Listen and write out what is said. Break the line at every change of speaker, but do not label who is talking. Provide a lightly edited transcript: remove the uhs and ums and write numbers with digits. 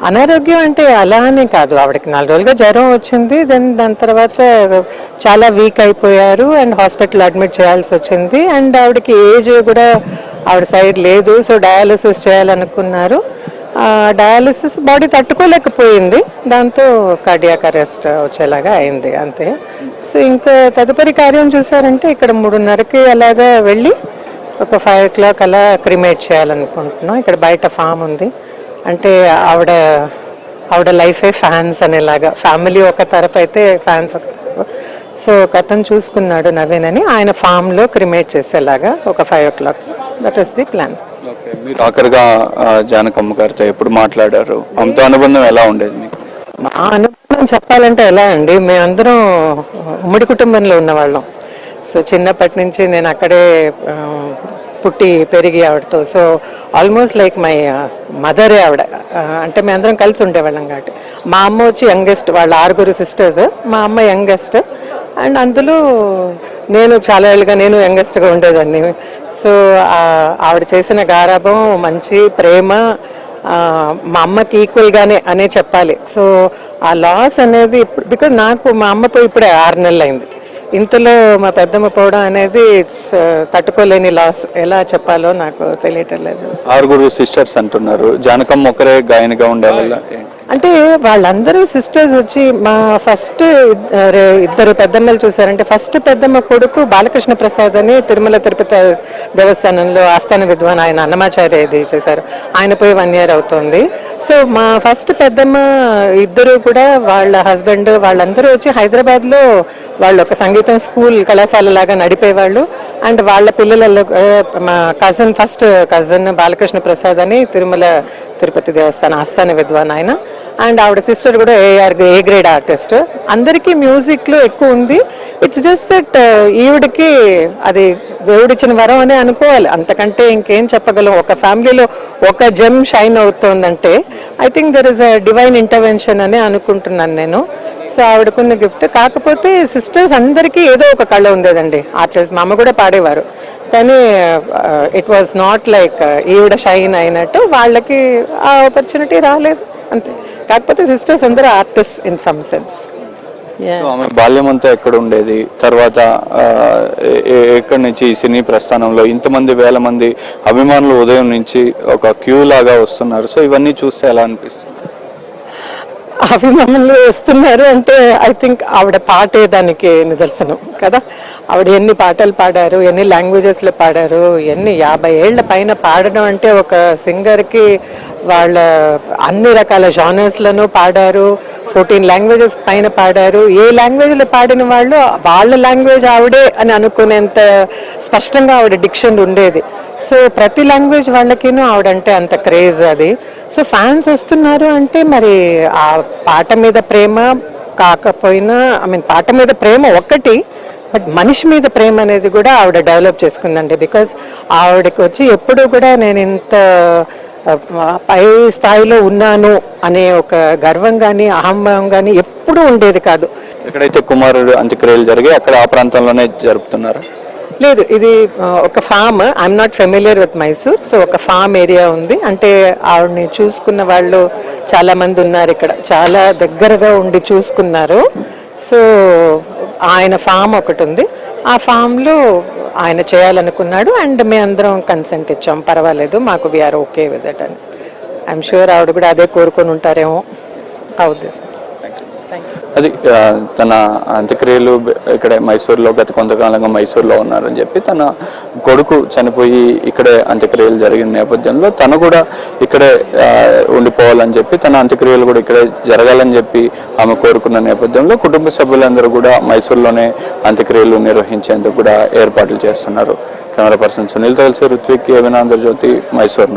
అనారోగ్యం అంటే అలా అని కాదు, ఆవిడకి 4 రోజులుగా జ్వరం వచ్చింది. దాని తర్వాత చాలా వీక్ అయిపోయారు అండ్ హాస్పిటల్ అడ్మిట్ చేయాల్సి వచ్చింది. అండ్ ఆవిడకి ఏజ్ కూడా ఆవిడ సైడ్ లేదు, సో డయాలసిస్ చేయాలనుకున్నారు. డయాలసిస్ బాడీ తట్టుకోలేకపోయింది, దాంతో కార్డియాక్ అరెస్ట్ వచ్చేలాగా అయింది అంతే. సో ఇంకా తదుపరి కార్యం చూసారంటే ఇక్కడ 3:30కి అలాగా వెళ్ళి ఒక 5 o'clock అలా క్రిమేట్ చేయాలనుకుంటున్నాం. ఇక్కడ బయట ఫామ్ ఉంది, అంటే ఆవిడ లైఫే ఫ్యాన్స్ అనేలాగా, ఫ్యామిలీ ఒక తరపు అయితే ఫ్యాన్స్ ఒక తరపు. సో కథను చూసుకున్నాడు నవీన్ అని, ఆయన ఫామ్లో క్రిమేట్ చేసేలాగా ఒక 5 o'clock. That is the plan.
మీరు ఆఖరిగా జానకమ్మ గారితో ఎప్పుడు మాట్లాడారు? అంత అనుబంధం ఎలా ఉండేది మీకు?
మా అనుబంధం చెప్పాలంటే ఎలా అండి, మేమందరం ఉమ్మడి కుటుంబంలో ఉన్నవాళ్ళం. సో చిన్నప్పటి నుంచి నేను అక్కడే పుట్టి పెరిగి ఆవిడతో, సో ఆల్మోస్ట్ లైక్ మై మదరే ఆవిడ. అంటే మేమందరం కలిసి ఉండేవాళ్ళం కాబట్టి. మా అమ్మ వచ్చి యంగెస్ట్, వాళ్ళ 6 సిస్టర్స్, మా అమ్మ యంగెస్ట్. అండ్ అందులో నేను చాలా ఏళ్ళుగా నేను యంగెస్ట్గా ఉండేదాన్ని. సో ఆవిడ చేసిన గారాభం, మంచి ప్రేమ మా అమ్మకి ఈక్వల్గానే అనే చెప్పాలి. సో ఆ లాస్ అనేది బికాజ్ నాకు మా అమ్మ పోయి ఇప్పుడే 6 నెలలు అయింది. ఇంతలో మా పెద్దమ్మ పోవడం అనేది ఇట్స్ తట్టుకోలేని లాస్. ఎలా చెప్పాలో నాకు తెలియటం లేదు.
6 సిస్టర్స్ అంటున్నారు, జానకమ్మ ఒకరే గాయనిగా ఉండేవాళ్ళ?
అంటే వాళ్ళందరూ సిస్టర్స్ వచ్చి, మా ఫస్ట్ 2 పెద్దమ్మలు చూసారంటే, ఫస్ట్ పెద్దమ్మ కొడుకు బాలకృష్ణ ప్రసాద్ అని తిరుమల తిరుపతి దేవస్థానంలో ఆస్థాన విద్వాన్, ఆయన అన్నమాచార్య ఇది చేశారు. ఆయన పోయి 1 year అవుతుంది. సో మా ఫస్ట్ పెద్దమ్మ ఇద్దరు కూడా వాళ్ళ హస్బెండ్ వాళ్ళందరూ వచ్చి హైదరాబాద్లో వాళ్ళు ఒక సంగీతం స్కూల్ కళాశాల లాగా నడిపేవాళ్ళు. అండ్ వాళ్ళ పిల్లలలో మా ఫస్ట్ కజిన్ బాలకృష్ణ ప్రసాద్ అని తిరుమల తిరుపతి దేవస్థానం ఆస్థాన విద్వాన్ ఆయన. అండ్ ఆవిడ సిస్టర్ కూడా ఏ గ్రేడ్ ఆర్టిస్ట్. అందరికీ మ్యూజిక్లో ఎక్కువ ఉంది. ఇట్స్ జస్ట్ దట్ ఈవిడికి అది దేవుడిచ్చిన వరం అని అనుకోవాలి, అంతకంటే ఇంకేం చెప్పగలం. ఒక ఫ్యామిలీలో ఒక జెమ్ షైన్ అవుతోందంటే I think there is a divine intervention అని అనుకుంటున్నాను నేను. సో ఆవిడకున్న గిఫ్ట్. కాకపోతే సిస్టర్స్ అందరికీ ఏదో ఒక కళ ఉండేదండి. ఆర్టిస్ట్ మా అమ్మ కూడా పాడేవారు, కానీ ఇట్ వాజ్ నాట్ లైక్ ఈవిడ షైన్ అయినట్టు వాళ్ళకి ఆ ఆపర్చునిటీ రాలేదు అంతే. కాకపోతే సిస్టర్స్ అందరూ ఆర్టిస్ట్ ఇన్ సమ్ సెన్స్.
ఆమె బాల్యం అంతా ఎక్కడ ఉండేది? తర్వాత ఎక్కడి నుంచి సినీ ప్రస్థానంలో ఇంతమంది వేల మంది అభిమానులు ఉదయం నుంచి ఒక క్యూ లాగా వస్తున్నారు. సో ఇవన్నీ చూస్తే ఎలా అనిపిస్తుంది?
అభిమానులు వస్తున్నారు అంటే ఐ థింక్ ఆవిడ పాటే దానికి నిదర్శనం కదా. ఆవిడ ఎన్ని పాటలు పాడారు, ఎన్ని లాంగ్వేజెస్లో పాడారు, 50 ఏళ్ల పైన పాడడం అంటే ఒక సింగర్కి వాళ్ళ అన్ని రకాల జానర్స్లను పాడారు. 14 లాంగ్వేజెస్ పైన పాడారు. ఏ లాంగ్వేజ్లో పాడిన వాళ్ళు వాళ్ళ లాంగ్వేజ్ ఆవిడే అని అనుకునేంత స్పష్టంగా ఆవిడ డిక్షన్ ఉండేది. సో ప్రతి లాంగ్వేజ్ వాళ్ళకినూ ఆవిడంటే అంత క్రేజ్ అది. సో ఫ్యాన్స్ వస్తున్నారు అంటే మరి ఆ పాట మీద ప్రేమ కాకపోయినా, పాట మీద ప్రేమ ఒక్కటి, బట్ మనిషి మీద ప్రేమ అనేది కూడా ఆవిడ డెవలప్ చేసుకుందండి. బికాజ్ ఆవిడకి వచ్చి ఎప్పుడూ కూడా నేను ఇంత పై స్థాయిలో ఉన్నాను అనే ఒక గర్వం కానీ అహంభావం కానీ ఎప్పుడూ ఉండేది కాదు.
ఎక్కడైతే కుమారుడు అంత్యక్రియలు జరిగాయి అక్కడ ఆ ప్రాంతంలోనే జరుపుతున్నారు?
లేదు, ఇది ఒక farm. I'm not familiar with Mysore. So ఒక ఫామ్ ఏరియా ఉంది. అంటే ఆవిడని చూసుకున్న వాళ్ళు చాలా మంది ఉన్నారు ఇక్కడ, చాలా దగ్గరగా ఉండి చూసుకున్నారు. సో ఆయన ఫామ్ ఒకటి ఉంది, ఆ ఫామ్లో ఆయన చేయాలనుకున్నాడు. అండ్ మేము అందరం కన్సెంట్ ఇచ్చాం, పర్వాలేదు మాకు, వీఆర్ ఓకే విత్ ఇట్ అని. ఐఎమ్ షూర్ ఆవిడ కూడా అదే కోరుకొని ఉంటారేమో. అవుద్ది సార్.
అది తన అంత్యక్రియలు ఇక్కడే మైసూర్లో, గత కొంతకాలంగా మైసూర్లో ఉన్నారని చెప్పి, తన కొడుకు చనిపోయి ఇక్కడే అంత్యక్రియలు జరిగిన నేపథ్యంలో తను కూడా ఇక్కడే ఉండిపోవాలని చెప్పి, తన అంత్యక్రియలు కూడా ఇక్కడే జరగాలని చెప్పి ఆమె కోరుకున్న నేపథ్యంలో కుటుంబ సభ్యులందరూ కూడా మైసూర్లోనే అంత్యక్రియలు నిర్వహించేందుకు కూడా ఏర్పాట్లు చేస్తున్నారు. కెమెరా పర్సన్ సునీల్తో కలిసి రుత్విక్, AVN ఆంధ్రజ్యోతి, మైసూర్.